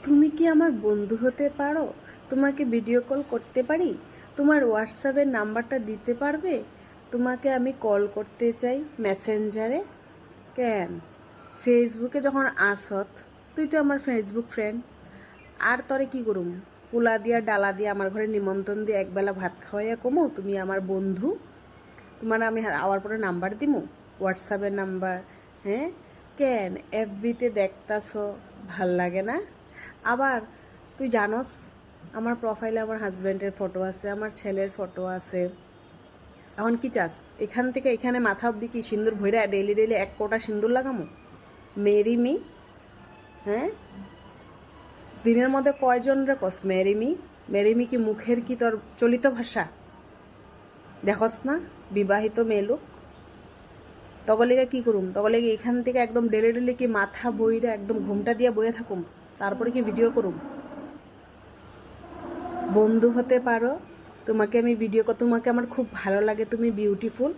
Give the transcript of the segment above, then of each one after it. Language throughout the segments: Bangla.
তুমি কি আমার বন্ধু হতে পারো? তোমাকে ভিডিও কল করতে পারি? তোমার হোয়াটসঅ্যাপের নাম্বারটা দিতে পারবে? তোমাকে আমি কল করতে চাই মেসেঞ্জারে। কেন? ফেসবুকে যখন আসত, তুই তো আমার ফেসবুক ফ্রেন্ড। আর তরে কি করুম? কুলা দিয়া ডালা দিয়া আমার ঘরে নিমন্ত্রণ দিয়ে একবেলা ভাত খাওয়াইয়া কমো তুমি আমার বন্ধু। তোমার আমি আওয়ার পরে নাম্বার দিমু, হোয়াটসঅ্যাপের নাম্বার। হ্যাঁ, কেন এফবিতে দেখতাছ? ভাল লাগে না? আবার তুই জানস আমার প্রোফাইলে আমার হাজব্যান্ডের ফটো আছে, আমার ছেলের ফটো আছে। এখন কি চাস? এখান থেকে এখানে মাথা অব্দি কি সিন্দুর ভইরা ডেইলি ডেইলি এক কোটা সিন্দুর লাগামো? Marry me? হ্যাঁ, দিনের মধ্যে কয়জন রে কস মেরি মি? মেরি মি কি মুখের কি তোর চলিত ভাষা? দেখস না বিবাহিত মেয়ে লোক? তগলেগে কি করুম? তগলেগে এখান থেকে একদম ডেলি ডেলি কি মাথা বইরা একদম ঘুমটা দিয়ে বয়ে থাকুম, তারপরে কি ভিডিও করুম? বন্ধু হতে পারো? তোমাকে আমি ভিডিও কর, তোমাকে আমার খুব ভালো লাগে, তুমি বিউটিফুল।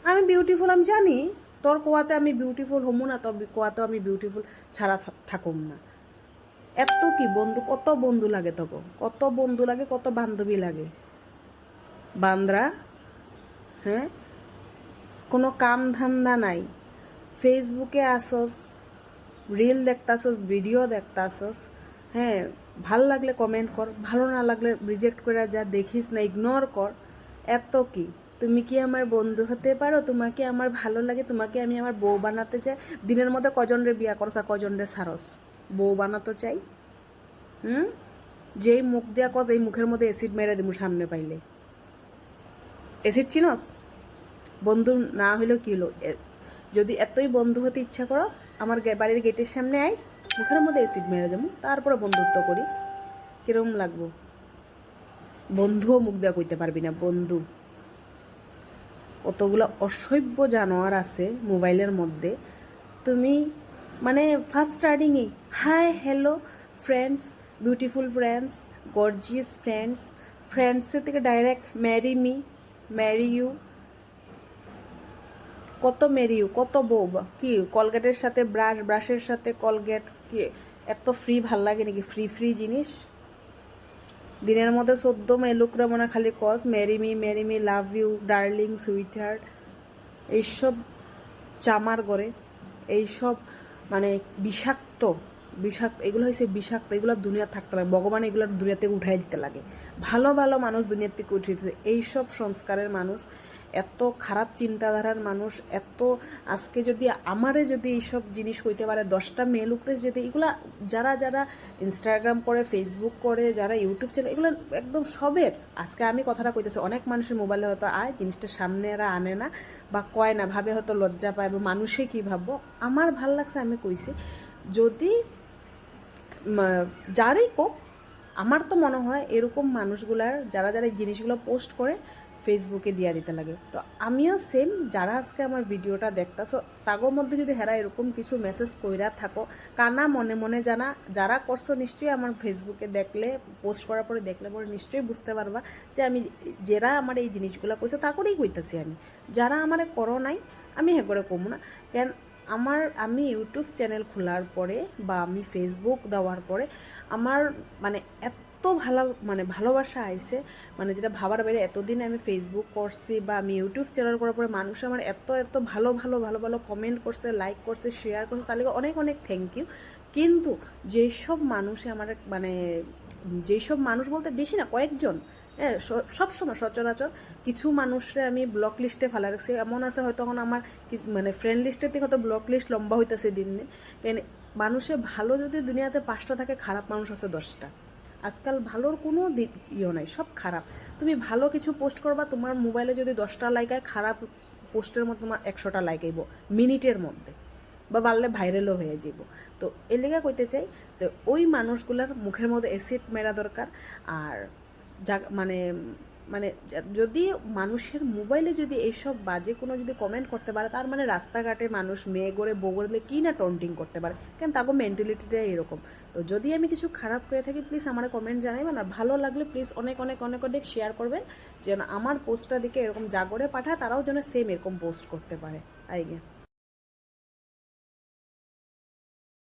আমি বিউটিফুল, আমি জানি। তোর কোয়াতে আমি বিউটিফুল হমু না, তোর কোয়াতে আমি বিউটিফুল ছাড়া থাকুম না। এত কি বন্ধু, কত বন্ধু লাগে তোকে, কত বন্ধু লাগে, কত বান্ধবী লাগে বান্দ্রা। হ্যাঁ, কোনো কাম ধান্দা নাই। ফেসবুকে আসস, রিল দেখতাছস, ভিডিও দেখতাছস। হ্যাঁ, ভাল লাগলে কমেন্ট কর, ভালো না লাগলে রিজেক্ট করে যা, দেখিস না, ইগনোর কর। এত কি? তুমি কি আমার বন্ধু হতে পারো? তোমাকে আমার ভালো লাগে, তোমাকে আমি আমার বউ বানাতে চাই। দিনের মধ্যে কজন রে বিয়া করস আর কজন রে সারস? বউ বানাতে চাই। যেই মুখ দেয়া কস, এই মুখের মধ্যে অ্যাসিড মেরে দিমু সামনে পাইলে। অ্যাসিড চিনস? বন্ধু না হইলেও কি হলো, যদি এতই বন্ধু হতে ইচ্ছা করস, আমার বাড়ির গেটের সামনে আইস, মুখের মধ্যে অ্যাসিড মেরে দেবো, তারপরে বন্ধুত্ব করিস। কিরম লাগবো? বন্ধুও মুখ দেওয়া কইতে পারবি না বন্ধু। কতগুলো অসভ্য জানোয়ার আছে মোবাইলের মধ্যে। তুমি মানে ফার্স্ট স্টার্টিংয়ে hi hello friends, beautiful friends, gorgeous friends, ফ্রেন্ডসের থেকে direct marry me, marry you. কত মেরিও, কত বউ কি কলগেটের সাথে ব্রাশ, ব্রাশের সাথে কলগেট, কি এত ফ্রি ভাল লাগে নাকি? ফ্রি ফ্রি জিনিস দিনের মধ্যে 14 মেলুকরা মনে খালি কস marry me, love you, darling, sweetheart, এইসব চামার করে, এইসব মানে বিষাক্ত, বিষাক্ত এগুলো হয়েছে বিষাক্ত। এগুলো দুনিয়া থাকতে লাগে, ভগবান এগুলো দুনিয়া থেকে উঠাই দিতে লাগে। ভালো ভালো মানুষ দুনিয়ার থেকে উঠিয়ে দিতে, এইসব সংস্কারের মানুষ, এত খারাপ চিন্তাধারার মানুষ, এত আজকে যদি আমারে যদি এইসব জিনিস হইতে পারে, 10টা মেয়ে লোকরে যদি এগুলা, যারা যারা ইনস্টাগ্রাম করে, ফেসবুক করে, যারা ইউটিউব চ্যানেল, এগুলো একদম সবের। আজকে আমি কথাটা কইতেছি, অনেক মানুষের মোবাইলে হয়তো আয় জিনিসটা সামনে এরা আনে না বা কয় না, ভাবে হয়তো লজ্জা পায় বা মানুষে কী ভাববো। আমার ভাল লাগছে, আমি কইছি যদি যারাই কোক, আমার তো মনে হয় এরকম মানুষগুলার যারা যারা এই জিনিসগুলো পোস্ট করে ফেসবুকে দিয়া দিতে লাগে। তো আমিও সেম, যারা আজকে আমার ভিডিওটা দেখতাছো তাগোর মধ্যে যদি হেরা এরকম কিছু মেসেজ কইরা থাকো, কানা মনে মনে জানা যারা করছো, নিশ্চয়ই আমার ফেসবুকে দেখলে, পোস্ট করার পরে দেখলে পরে নিশ্চয়ই বুঝতে পারবা যে আমি যারা আমার এই জিনিসগুলো কইছো তা করেই কইতাছি। আমি যারা আমারে করো নাই, আমি হে করে কমু না। কেন আমি ইউটিউব চ্যানেল খোলার পরে বা আমি ফেসবুক দেওয়ার পরে আমার মানে এত ভালোবাসা আইছে, মানে যেটা ভাবার বাইরে। এতদিন আমি ফেসবুক করছি বা আমি ইউটিউব চ্যানেল করার পরে মানুষ আমার এত এত ভালো ভালো ভালো ভালো কমেন্ট করছে, লাইক করছে, শেয়ার করছে, তার অনেক অনেক থ্যাংক ইউ। কিন্তু যেসব মানুষে আমার মানে যেসব মানুষ বলতে বেশি না, কয়েকজন, হ্যাঁ, সবসময় সচরাচর কিছু মানুষরে আমি ব্লক লিস্টে ফেলা রাখছি। এমন আছে হয়তো তখন আমার মানে ফ্রেন্ড লিস্টের থেকে হয়তো ব্লক লিস্ট লম্বা হইতেছে দিন দিন। কেন মানুষে ভালো যদি দুনিয়াতে 5টা থাকে, খারাপ মানুষ আছে 10টা। আজকাল ভালোর কোনো ইয়ে নাই, সব খারাপ। তুমি ভালো কিছু পোস্ট করবা, তোমার মোবাইলে যদি 10টা লাইক হয়, খারাপ পোস্টের মধ্যে তোমার 100টা লাইক আইব মিনিটের মধ্যে, বা বাড়লে ভাইরালও হয়ে যাব। তো এর লেগে কইতে চাই যে ওই মানুষগুলার মুখের মধ্যে অ্যাসিড মেরা দরকার। আর যা মানে মানে যদি মানুষের মোবাইলে যদি এইসব বাজে কোনো যদি কমেন্ট করতে পারে, তার মানে রাস্তাঘাটে মানুষ মেয়ে গড়ে বউ গড়লে কী না টন্টিং করতে পারে। কেন তাকে মেন্টালিটিটা এরকম। তো যদি আমি কিছু খারাপ করে থাকি, প্লিজ আমার কমেন্ট জানাইবেন। আর ভালো লাগলে প্লিজ অনেক অনেক অনেক অনেক শেয়ার করবেন, যেন আমার পোস্টটা দিকে এরকম জাগরে পাঠায়, তারাও যেন সেম এরকম পোস্ট করতে পারে। আইগে